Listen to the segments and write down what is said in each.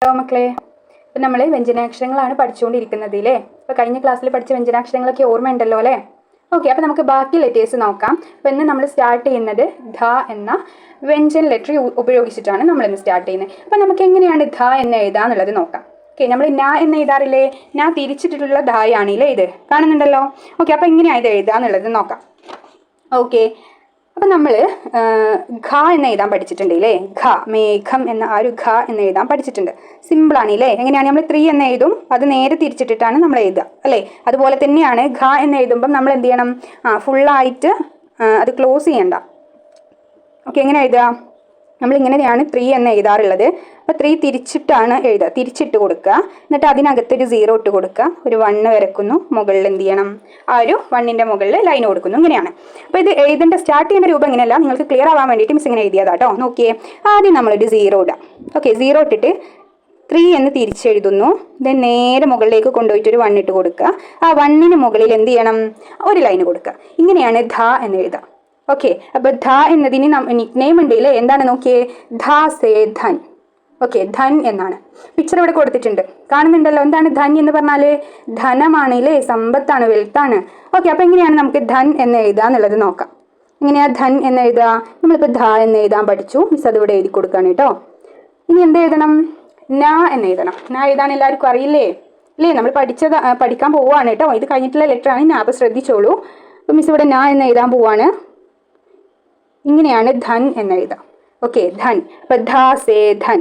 Hello മക്കളെ, ഇപ്പം നമ്മൾ വ്യഞ്ജനാക്ഷരങ്ങളാണ് പഠിച്ചുകൊണ്ടിരിക്കുന്നത് അല്ലേ. ഇപ്പോൾ കഴിഞ്ഞ ക്ലാസ്സിൽ പഠിച്ച വ്യഞ്ജനാക്ഷരങ്ങളൊക്കെ ഓർമ്മയുണ്ടല്ലോ അല്ലേ. ഓക്കെ, അപ്പോൾ നമുക്ക് ബാക്കി ലെറ്റേഴ്സ് നോക്കാം. അപ്പോൾ ഇന്ന് നമ്മൾ സ്റ്റാർട്ട് ചെയ്യുന്നത് ധ എന്ന വ്യഞ്ജൻ ലെറ്റർ ഉപയോഗിച്ചിട്ടാണ് നമ്മളിന്ന് സ്റ്റാർട്ട് ചെയ്യുന്നത്. അപ്പോൾ നമുക്ക് എങ്ങനെയാണ് ധ എന്ന് എഴുതാന്നുള്ളത് നോക്കാം. ഓക്കെ, നമ്മൾ ന എന്ന് എഴുതാറില്ലേ? ന തിരിച്ചിട്ടുള്ള ധായാണില്ലേ ഇത്, കാണുന്നുണ്ടല്ലോ. ഓക്കെ, അപ്പോൾ എങ്ങനെയാണ് ഇത് എഴുതാന്നുള്ളത് നോക്കാം. ഓക്കെ, അപ്പം നമ്മൾ ഘ എന്ന് എഴുതാൻ പഠിച്ചിട്ടുണ്ട് ഇല്ലേ. ഘ, മേഘം എന്ന ആ ഒരു ഘ എന്ന് എഴുതാൻ പഠിച്ചിട്ടുണ്ട്. സിമ്പിളാണ് ഇല്ലേ. എങ്ങനെയാണ് നമ്മൾ 3 എന്ന് എഴുതും, അത് നേരെ തിരിച്ചിട്ടിട്ടാണ് നമ്മൾ എഴുതുക അല്ലേ. അതുപോലെ തന്നെയാണ് ഘ എന്ന് എഴുതുമ്പം നമ്മൾ എന്ത് ചെയ്യണം, ഫുള്ളായിട്ട് അത് ക്ലോസ് ചെയ്യണ്ട. ഓക്കെ, എങ്ങനെ എഴുതുക? നമ്മളിങ്ങനെയാണ് 3 എന്ന് എഴുതാറുള്ളത്. അപ്പോൾ 3 തിരിച്ചിട്ടാണ് എഴുതുക, തിരിച്ചിട്ട് കൊടുക്കുക. എന്നിട്ട് അതിനകത്തൊരു 0 ഇട്ട് കൊടുക്കുക, ഒരു 1 വരക്കുന്നു, മുകളിൽ എന്ത് ചെയ്യണം, ആ ഒരു 1ൻ്റെ മുകളിൽ ലൈൻ കൊടുക്കുന്നു. ഇങ്ങനെയാണ്. അപ്പോൾ ഇത് എഴുതേണ്ട സ്റ്റാർട്ട് ചെയ്യേണ്ട രൂപം ഇങ്ങനെയല്ല, നിങ്ങൾക്ക് ക്ലിയർ ആവാൻ വേണ്ടിയിട്ട് മിസ് ഇങ്ങനെ എഴുതിയതാട്ടോ. നോക്കിയേ, ആദ്യം നമ്മളൊരു 0 ഇടാം. ഓക്കെ, 0 ഇട്ടിട്ട് 3 എന്ന് തിരിച്ചെഴുതുന്നു. ദെൻ നേരെ മുകളിലേക്ക് കൊണ്ടുപോയിട്ടൊരു 1 ഇട്ട് കൊടുക്കുക. ആ 1ന് മുകളിൽ എന്ത് ചെയ്യണം, ഒരു ലൈൻ കൊടുക്കുക. ഇങ്ങനെയാണ് ധ എന്ന് എഴുതുക. ഓക്കെ, അപ്പോൾ ധ എന്നതിന് നിക് നെയിം ഉണ്ട് ഇല്ലേ. എന്താണ് നോക്കിയേ, ധ സേ ധൻ. ഓക്കെ, ധൻ എന്നാണ്. പിക്ചർ ഇവിടെ കൊടുത്തിട്ടുണ്ട്, കാണുന്നുണ്ടല്ലോ. എന്താണ് ധൻ എന്ന് പറഞ്ഞാൽ? ധനമാണ് ഇല്ലേ, സമ്പത്താണ്, വെൽത്താണ്. ഓക്കെ, അപ്പോൾ എങ്ങനെയാണ് നമുക്ക് ധൻ എന്ന് എഴുതുക എന്നുള്ളത് നോക്കാം. എങ്ങനെയാണ് ധൻ എന്ന് എഴുതുക? നമ്മളിപ്പോൾ ധ എന്ന് എഴുതാൻ പഠിച്ചു, മിസ് അതിവിടെ എഴുതി കൊടുക്കുകയാണ് കേട്ടോ. ഇനി എന്ത് എഴുതണം? ന എന്ന് എഴുതണം. ന എഴുതാൻ എല്ലാവർക്കും അറിയില്ലേ അല്ലേ? നമ്മൾ പഠിക്കാൻ പോവുകയാണ് കേട്ടോ. ഇത് കഴിഞ്ഞിട്ടുള്ള ലെറ്ററാണ് ന, അപ്പോൾ ശ്രദ്ധിച്ചോളൂ. അപ്പോൾ മിസ് ഇവിടെ ന എന്ന് എഴുതാൻ പോവാണ്. ഇങ്ങനെയാണ് ധൻ എന്ന് എഴുതാം. ഓക്കെ, ധൻ. അപ്പോൾ ധ സേ ധൻ.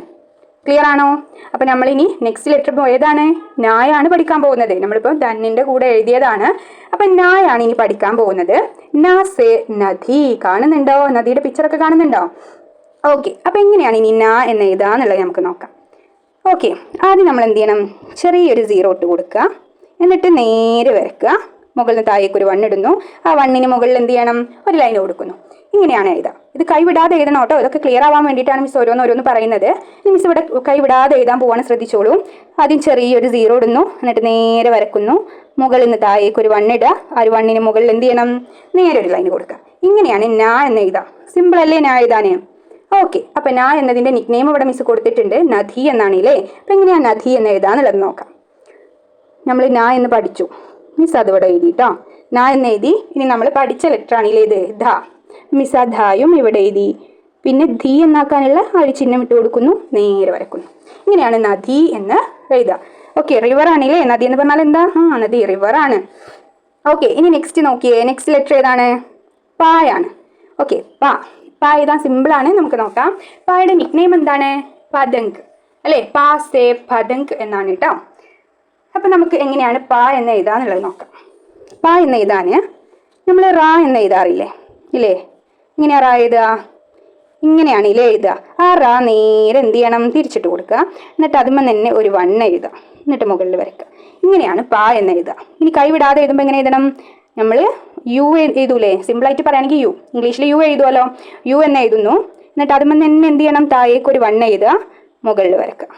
ക്ലിയർ ആണോ? അപ്പോൾ നമ്മളിനി നെക്സ്റ്റ് ലെറ്റർ ഏതാണ്? നായാണ് പഠിക്കാൻ പോകുന്നത്. നമ്മളിപ്പോൾ ധന്നിൻ്റെ കൂടെ എഴുതിയതാണ്. അപ്പം നായാണ് ഇനി പഠിക്കാൻ പോകുന്നത്. ന സേ നദി. കാണുന്നുണ്ടോ? നദിയുടെ പിക്ചറൊക്കെ കാണുന്നുണ്ടോ? ഓക്കെ, അപ്പോൾ എങ്ങനെയാണ് ഇനി ന എന്ന് എഴുതുക എന്നുള്ളത് നമുക്ക് നോക്കാം. ഓക്കെ, ആദ്യം നമ്മൾ എന്ത് ചെയ്യണം, ചെറിയൊരു 0 ഇട്ട് കൊടുക്കുക. എന്നിട്ട് നേരെ വരയ്ക്കുക. മുകളിൽ നിന്ന് താഴേക്ക് ഒരു 1 ഇടുന്നു. ആ 1ന് മുകളിൽ എന്ത് ചെയ്യണം, ഒരു ലൈൻ കൊടുക്കുന്നു. ഇങ്ങനെയാണ് എഴുതാം. ഇത് കൈവിടാതെ എഴുതണം കേട്ടോ. ഇതൊക്കെ ക്ലിയർ ആവാൻ വേണ്ടിയിട്ടാണ് മിസ് ഓരോന്ന് പറയുന്നത്. മിസ് ഇവിടെ കൈവിടാതെ എഴുതാൻ പോവാണ്, ശ്രദ്ധിച്ചോളൂ. ആദ്യം ചെറിയൊരു 0 ഇടുന്നു. എന്നിട്ട് നേരെ വരക്കുന്നു. മുകളിൽ നിന്ന് താഴേക്ക് ഒരു 1 ഇടുക. ആ ഒരു 1ന് മുകളിൽ എന്ത് ചെയ്യണം, നേരെ ഒരു ലൈൻ കൊടുക്കുക. ഇങ്ങനെയാണ് ന എന്ന് എഴുതാം. സിമ്പിൾ അല്ലേ ന എഴുതാനേ? ഓക്കെ, അപ്പം ന എന്നതിൻ്റെ നിക് നെയിം ഇവിടെ മിസ് കൊടുത്തിട്ടുണ്ട്, നദി എന്നാണ് ഇല്ലേ. അപ്പം എങ്ങനെയാണ് നദി എന്ന് എഴുതാന്നുള്ളത് നോക്കാം. നമ്മൾ ന എന്ന് പഠിച്ചു, മിസ് അതിവിടെ എഴുതി കേട്ടോ. ന എന്ന് എഴുതി. ഇനി നമ്മൾ പഠിച്ച ലെറ്റർ ആണില്ലേ ഇത്, ധ. മിസ് ആ ധായും ഇവിടെ എഴുതി. പിന്നെ ധി എന്നാക്കാനുള്ള ആ ഒരു ചിഹ്നം ഇട്ട് കൊടുക്കുന്നു, നേരെ വരക്കുന്നു. ഇങ്ങനെയാണ് നദി എന്ന് എഴുതുക. ഓക്കെ, റിവർ ആണില്ലേ. നദി എന്ന് പറഞ്ഞാൽ എന്താ? നദി, റിവർ ആണ്. ഓക്കെ, ഇനി നെക്സ്റ്റ് നോക്കിയേ. നെക്സ്റ്റ് ലെറ്റർ ഏതാണ്? പായാണ്. ഓക്കെ, പാ എഴുതാൻ സിമ്പിളാണ്. നമുക്ക് നോക്കാം. പായുടെ നിക് നെയിം എന്താണ്? പതങ്ക് അല്ലേ. പാ സേ പതങ്ക് എന്നാണ് കേട്ടോ. അപ്പം നമുക്ക് എങ്ങനെയാണ് പാ എന്ന് എഴുതാന്നുള്ളത് നോക്കാം. പാ എന്ന് എഴുതാൻ നമ്മൾ റാ എന്ന് എഴുതാറില്ലേ ഇല്ലേ. ഇങ്ങനെയാണ് റാ എഴുതുക. ഇങ്ങനെയാണ് ഇല്ലേ എഴുതുക. ആ റാ നേരെ എന്ത് ചെയ്യണം, തിരിച്ചിട്ട് കൊടുക്കുക. എന്നിട്ട് അതുമ്പോൾ തന്നെ ഒരു 1 എഴുതുക. എന്നിട്ട് മുകളിൽ വരയ്ക്കുക. ഇങ്ങനെയാണ് പാ എന്ന് എഴുതുക. ഇനി കൈവിടാതെ എഴുതുമ്പോൾ എങ്ങനെ എഴുതണം? നമ്മൾ യു എഴുതൂലേ. സിമ്പിളായിട്ട് പറയുകയാണെങ്കിൽ യു, ഇംഗ്ലീഷിൽ യു എഴുതുമല്ലോ. യു എന്ന് എഴുതുന്നു. എന്നിട്ട് അതുമ്പോൾ തന്നെ എന്ത് ചെയ്യണം, താഴേക്ക് ഒരു 1 എഴുതുക, മുകളിൽ വരയ്ക്കുക.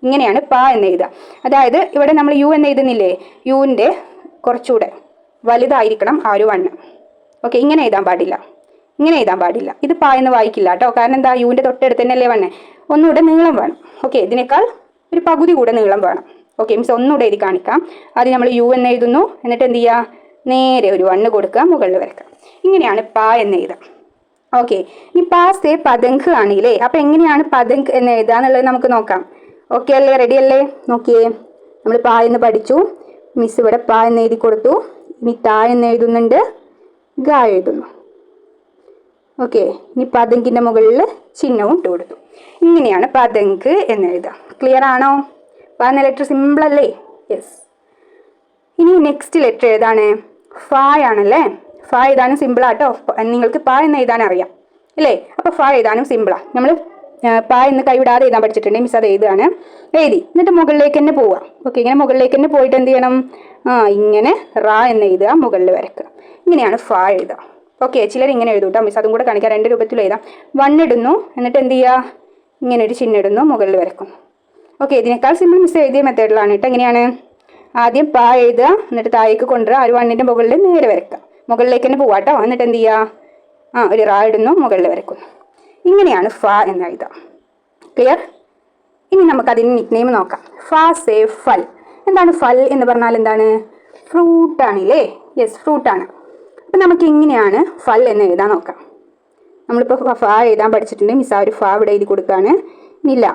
ഇങ്ങനെയാണ് പാ എന്ന് എഴുതുക. അതായത് ഇവിടെ നമ്മൾ യു എന്ന് എഴുതുന്നില്ലേ, യുവിൻ്റെ കുറച്ചുകൂടെ വലുതായിരിക്കണം ആ ഒരു 1. ഓക്കെ, ഇങ്ങനെ എഴുതാൻ പാടില്ല, ഇങ്ങനെ എഴുതാൻ പാടില്ല. ഇത് പാ എന്ന് വായിക്കില്ല കേട്ടോ. കാരണം എന്താ, യുവിൻ്റെ തൊട്ടടുത്ത് തന്നെയല്ലേ 1. ഒന്നുകൂടെ നീളം വേണം. ഓക്കെ, ഇതിനേക്കാൾ ഒരു പകുതി കൂടെ നീളം വേണം. ഓക്കെ, മിസ് ഒന്നുകൂടെ എഴുതി കാണിക്കാം. ആദ്യം നമ്മൾ യു എന്ന് എഴുതുന്നു. എന്നിട്ട് എന്ത് ചെയ്യുക, നേരെ ഒരു 1 കൊടുക്കുക, മുകളിൽ വരയ്ക്കുക. ഇങ്ങനെയാണ് പാ എന്ന് എഴുതാം. ഓക്കെ, ഈ പാ സേ പതങ്ക് ആണില്ലേ. അപ്പം എങ്ങനെയാണ് പതങ്ക് എന്ന് എഴുതുക എന്നുള്ളത് നമുക്ക് നോക്കാം. ഓക്കെ അല്ലേ, റെഡി അല്ലേ? നോക്കിയേ, നമ്മൾ പാ എന്ന് പഠിച്ചു. മിസ് ഇവിടെ പാ എന്ന് എഴുതി കൊടുത്തു. ഇനി താ എന്ന് എഴുതുന്നുണ്ട്, ഗ എഴുതുന്നു. ഓക്കെ, ഇനി പതങ്കിൻ്റെ മുകളിൽ ചിഹ്നവും ഇട്ട് കൊടുത്തു. ഇങ്ങനെയാണ് പതങ്ക് എന്ന് എഴുതുക. ക്ലിയർ ആണോ? പാ എന്ന ലെറ്റർ സിമ്പിൾ അല്ലേ? യെസ്. ഇനി നെക്സ്റ്റ് ലെറ്റർ ഏതാണ്? ഫ ആണല്ലേ. ഫ എഴുതാനും സിമ്പിളാട്ടോ. നിങ്ങൾക്ക് പാ എന്ന് എഴുതാൻ അറിയാം അല്ലേ. അപ്പോൾ ഫ എഴുതാനും സിമ്പിളാണ്. നമ്മൾ പാ എന്ന് കൈവിടാതെ എഴുതാൻ പഠിച്ചിട്ടുണ്ട്. മിസ് അത് എഴുതുകയാണ്. എഴുതി. എന്നിട്ട് മുകളിലേക്ക് തന്നെ പോവുക. ഓക്കെ, ഇങ്ങനെ മുകളിലേക്ക് തന്നെ പോയിട്ട് എന്ത് ചെയ്യണം, ഇങ്ങനെ റാ എന്ന് എഴുതുക, മുകളിൽ വരയ്ക്കുക. ഇങ്ങനെയാണ് ഫ എഴുതുക. ഓക്കെ, ചിലർ ഇങ്ങനെ എഴുതും കേട്ടോ. മിസ് അതും കൂടെ കാണിക്കാം. 2 രൂപത്തിൽ എഴുതാം. 1 ഇടുന്നു. എന്നിട്ട് എന്ത് ചെയ്യുക, ഇങ്ങനെ ഒരു ചിഹ്നം ഇടുന്നു, മുകളിൽ വരയ്ക്കുന്നു. ഓക്കെ, ഇതിനേക്കാൾ സിമ്പിൾ മിസ് എഴുതിയ മെത്തേഡിലാണ് കേട്ടോ. എങ്ങനെയാണ്, ആദ്യം പാ എഴുതുക. എന്നിട്ട് താഴേക്ക് കൊണ്ടുവരിക. ആ ഒരു 1ൻ്റെ മുകളിൽ നേരെ വരയ്ക്കുക. മുകളിലേക്ക് തന്നെ പോവാം കേട്ടോ. എന്നിട്ട് എന്ത് ചെയ്യുക, ഒരു റാ ഇടുന്നു, മുകളിൽ വരയ്ക്കുന്നു. ഇങ്ങനെയാണ് ഫ എന്ന് എഴുതാം. ക്ലിയർ? ഇനി നമുക്കതിന് നിക്നെയിം നോക്കാം. ഫ സേ ഫൽ. എന്താണ് ഫൽ എന്ന് പറഞ്ഞാൽ? എന്താണ്? ഫ്രൂട്ടാണല്ലേ? യെസ്, ഫ്രൂട്ടാണ്. അപ്പം നമുക്ക് ഇങ്ങനെയാണ് ഫൽ എന്ന് എഴുതാൻ നോക്കാം. നമ്മളിപ്പോൾ ഫ എഴുതാൻ പഠിച്ചിട്ടുണ്ട്. മിസ് ആ ഒരു ഫ ഇവിടെ എഴുതി കൊടുക്കുകയാണ്. നില.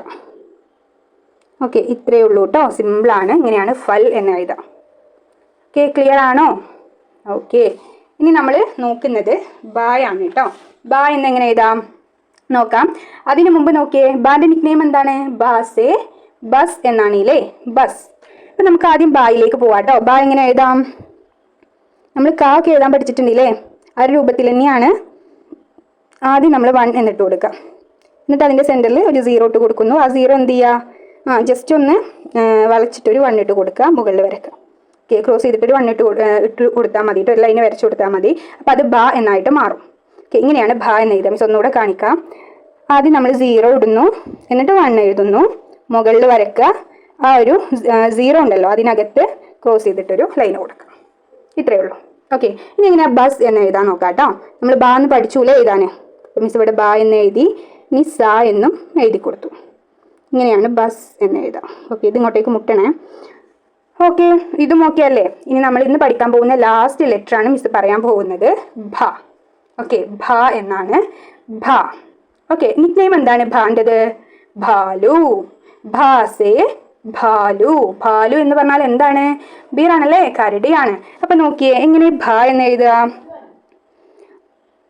ഓക്കെ, ഇത്രയേ ഉള്ളൂ കേട്ടോ. സിമ്പിളാണ്. ഇങ്ങനെയാണ് ഫൽ എന്ന് എഴുതാം. ഓക്കെ, ക്ലിയർ ആണോ? ഓക്കെ, ഇനി നമ്മൾ നോക്കുന്നത് ബായാണ് കേട്ടോ. ബാ എന്നെങ്ങനെ എഴുതാം നോക്കാം. അതിനു മുമ്പ് നോക്കിയേ, ബാന്റെ നിക്നെയിം എന്താണ്? ബാസേ ബസ് എന്നാണ് ഇല്ലേ? ബസ്. അപ്പം നമുക്ക് ആദ്യം ബായിലേക്ക് പോവാം കേട്ടോ. ബാ എങ്ങനെ എഴുതാം? നമ്മൾ കാക്ക് എഴുതാൻ പഠിച്ചിട്ടുണ്ടല്ലേ? ആ ഒരു രൂപത്തിൽ തന്നെയാണ്. ആദ്യം നമ്മൾ 1 എന്നിട്ട് കൊടുക്കാം. എന്നിട്ട് അതിൻ്റെ സെൻറ്ററിൽ ഒരു 0 ഇട്ട് കൊടുക്കുന്നു. ആ 0 എന്ത് ചെയ്യുക? ജസ്റ്റ് ഒന്ന് വളച്ചിട്ടൊരു 1 ഇട്ട് കൊടുക്കുക, മുകളിൽ വരക്കുക. ഓക്കെ, ക്രോസ് ചെയ്തിട്ടൊരു 1 ഇട്ട് കൊടുത്താൽ മതി കേട്ടോ. ഒരു ലൈന് വരച്ച് കൊടുത്താൽ മതി. അപ്പോൾ അത് ബ എന്നായിട്ട് മാറും. ഓക്കെ, ഇങ്ങനെയാണ് ബ എന്ന് എഴുതാം. മിസ് ഒന്നുകൂടെ കാണിക്കാം. ആദ്യം നമ്മൾ 0 ഇടുന്നു, എന്നിട്ട് 1 എഴുതുന്നു, മുകളിൽ വരക്കുക. ആ ഒരു 0 ഉണ്ടല്ലോ, അതിനകത്ത് ക്രോസ് ചെയ്തിട്ടൊരു ലൈന് കൊടുക്കുക. ഇത്രയേ ഉള്ളൂ. ഓക്കെ, ഇനി ഇങ്ങനെ ബസ് എന്ന് എഴുതാൻ നോക്കാം കേട്ടോ. നമ്മൾ ബ എന്ന് പഠിച്ചൂലേ എഴുതാൻ. അപ്പോൾ മിസ് ഇവിടെ ബ എന്ന് എഴുതി, ഇനി സ എന്നും എഴുതി കൊടുത്തു. ഇങ്ങനെയാണ് ബസ് എന്ന് എഴുതാം. ഓക്കെ, ഇത് ഇങ്ങോട്ടേക്ക് മുട്ടണേ. ഓക്കെ, ഇതും ഓക്കെ അല്ലേ? ഇനി നമ്മൾ ഇന്ന് പഠിക്കാൻ പോകുന്ന ലാസ്റ്റ് ലെറ്റർ ആണ് മിസ് പറയാൻ പോകുന്നത്. ഭ. ഓക്കെ, ഭ എന്നാണ്. ഭ. ഓക്കെ, നിക്നെയിം എന്താണ് ഭാൻ്റെത്? ഭാലു. ഭാസേ ഭാലു. ഭാലു എന്ന് പറഞ്ഞാൽ എന്താണ്? ബീറാണല്ലേ? കരടിയാണ്. അപ്പം നോക്കിയേ, എങ്ങനെ ഭ എന്ന് എഴുതുക?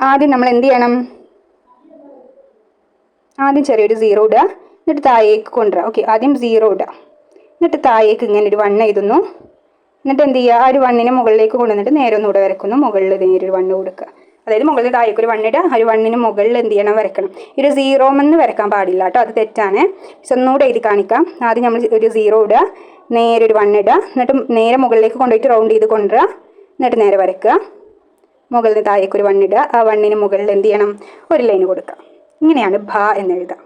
ആദ്യം നമ്മൾ എന്ത് ചെയ്യണം? ആദ്യം ചെറിയൊരു 0 ഇടുക, എന്നിട്ട് താഴേക്ക് കൊണ്ടുവരിക. ഓക്കെ, ആദ്യം 0 ഇടുക, എന്നിട്ട് താഴേക്ക് ഇങ്ങനെ ഒരു 1 എഴുതുന്നു. എന്നിട്ട് എന്ത് ചെയ്യുക? ആ ഒരു 1നെ മുകളിലേക്ക് കൊണ്ടുവന്നിട്ട് നേരെ ഒന്നുകൂടെ വരക്കുന്നു. മുകളിൽ നേരെ ഒരു 1 കൊടുക്കുക. അതായത് മുകളിൽ താഴേക്ക് ഒരു 1 ഇടുക, ആ ഒരു 1ന് മുകളിൽ എന്ത് ചെയ്യണം? വരക്കണം. ഒരു 0 എന്ന് വരക്കാൻ പാടില്ല കേട്ടോ, അത് തെറ്റാണ്. പക്ഷെ ഒന്നുകൂടെ എഴുതി കാണിക്കാം. ആദ്യം നമ്മൾ ഒരു 0 ഇടുക, നേരെ ഒരു 1 ഇടുക, എന്നിട്ട് നേരെ മുകളിലേക്ക് കൊണ്ടുപോയിട്ട് റൗണ്ട് ചെയ്ത് കൊണ്ടുവരിക, എന്നിട്ട് നേരെ വരക്കുക. മുകളിൽ താഴേക്ക് ഒരു 1 ഇടുക, ആ 1ന് മുകളിൽ എന്ത് ചെയ്യണം? ഒരു ലൈന് കൊടുക്കുക. ഇങ്ങനെയാണ് ഭ എന്ന് എഴുതാം.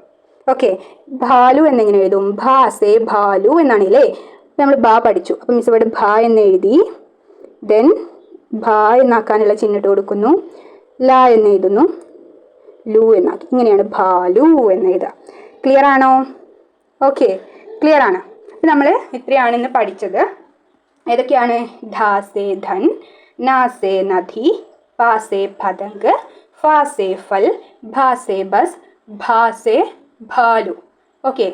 ഓക്കെ, ഭാലു എന്നിങ്ങനെ എഴുതും. ഭാസേ ഭാലു എന്നാണല്ലേ? നമ്മൾ ഭ പഠിച്ചു. അപ്പം മിസ് ഇവിടെ ഭ എന്ന് എഴുതി, ദെൻ ഭ എന്നാക്കാനുള്ള ചിഹ്നം ഇട്ട് കൊടുക്കുന്നു. ല എന്ന് എഴുതുന്നു, ലു എന്നാക്കി. ഇങ്ങനെയാണ് ഭാലു എന്ന് എഴുതുക. ക്ലിയർ ആണോ? ഓക്കെ, ക്ലിയർ ആണ്. നമ്മൾ ഇത്രയാണ് ഇന്ന് പഠിച്ചത്. ഏതൊക്കെയാണ്? ധാസേ ധൻ, നാസേ നദി, പാസേ പതംഗ്, ഫാസേ ഫൽ, ഭാസേ ബസ്, ഭാസേ ഭാലു. ഓക്കെ,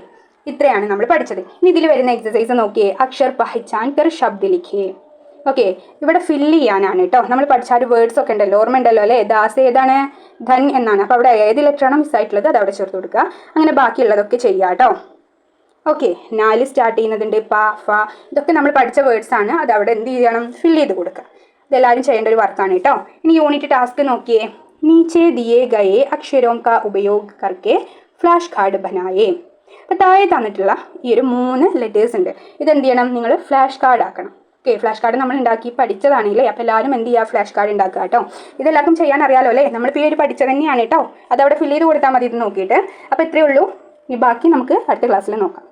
ഇത്രയാണ് നമ്മൾ പഠിച്ചത്. ഇനി ഇതിൽ വരുന്ന എക്സസൈസ് നോക്കിയേ. അക്ഷർ പഹചാൻ കർ ശബ്ദ ലിഖിയേ. ഓക്കെ, ഇവിടെ ഫില്ല് ചെയ്യാനാണ് കേട്ടോ. നമ്മൾ പഠിച്ച ഒരു വേർഡ്സ് ഒക്കെ ഉണ്ടല്ലോ, ഓർമ്മ ഉണ്ടല്ലോ അല്ലേ? ദാസ് ഏതാണ്? ധൻ എന്നാണ്. അപ്പോൾ അവിടെ ഏത് ലെറ്ററാണോ മിസ്സായിട്ടുള്ളത് അത് അവിടെ ചേർത്ത് കൊടുക്കുക. അങ്ങനെ ബാക്കിയുള്ളതൊക്കെ ചെയ്യുക കേട്ടോ. ഓക്കെ, 4 സ്റ്റാർട്ട് ചെയ്യുന്നതുണ്ട്. പ, ഫ, ഇതൊക്കെ നമ്മൾ പഠിച്ച വേർഡ്സ് ആണ്. അത് അവിടെ എന്ത് ചെയ്യണം? ഫില്ല് ചെയ്ത് കൊടുക്കുക. ഇതെല്ലാവരും ചെയ്യേണ്ട ഒരു വർക്കാണ് കേട്ടോ. ഇനി യൂണിറ്റ് ടാസ്ക് നോക്കിയേ. നീച്ചെ ദിയേ ഗയേ അക്ഷരോം കാ ഉപयोग करके ഫ്ലാഷ് കാർഡ് ബനായേ. അപ്പോൾ താഴെ തന്നിട്ടുള്ള ഈ ഒരു 3 ലെറ്റേഴ്സ് ഉണ്ട്. ഇതെന്ത് ചെയ്യണം? നിങ്ങൾ ഫ്ലാഷ് കാർഡ് ആക്കണം. ഓക്കെ, ഫ്ലാഷ് കാർഡ് നമ്മൾ ഉണ്ടാക്കി പഠിച്ചതാണല്ലേ? അപ്പോൾ എല്ലാവരും എന്ത് ചെയ്യുക? ഫ്ലാഷ് കാർഡ് ഉണ്ടാക്കുക കേട്ടോ. ഇതെല്ലാവർക്കും ചെയ്യാൻ അറിയാലോ അല്ലേ? നമ്മളിപ്പോൾ ഈ ഒരു പഠിച്ചത് തന്നെയാണ് കേട്ടോ. അതവിടെ ഫില്ല് ചെയ്ത് കൊടുത്താൽ മതി ഇത് നോക്കിയിട്ട്. അപ്പോൾ ഇത്രയേ ഉള്ളൂ. ഈ ബാക്കി നമുക്ക് അടുത്ത ക്ലാസ്സിൽ നോക്കാം.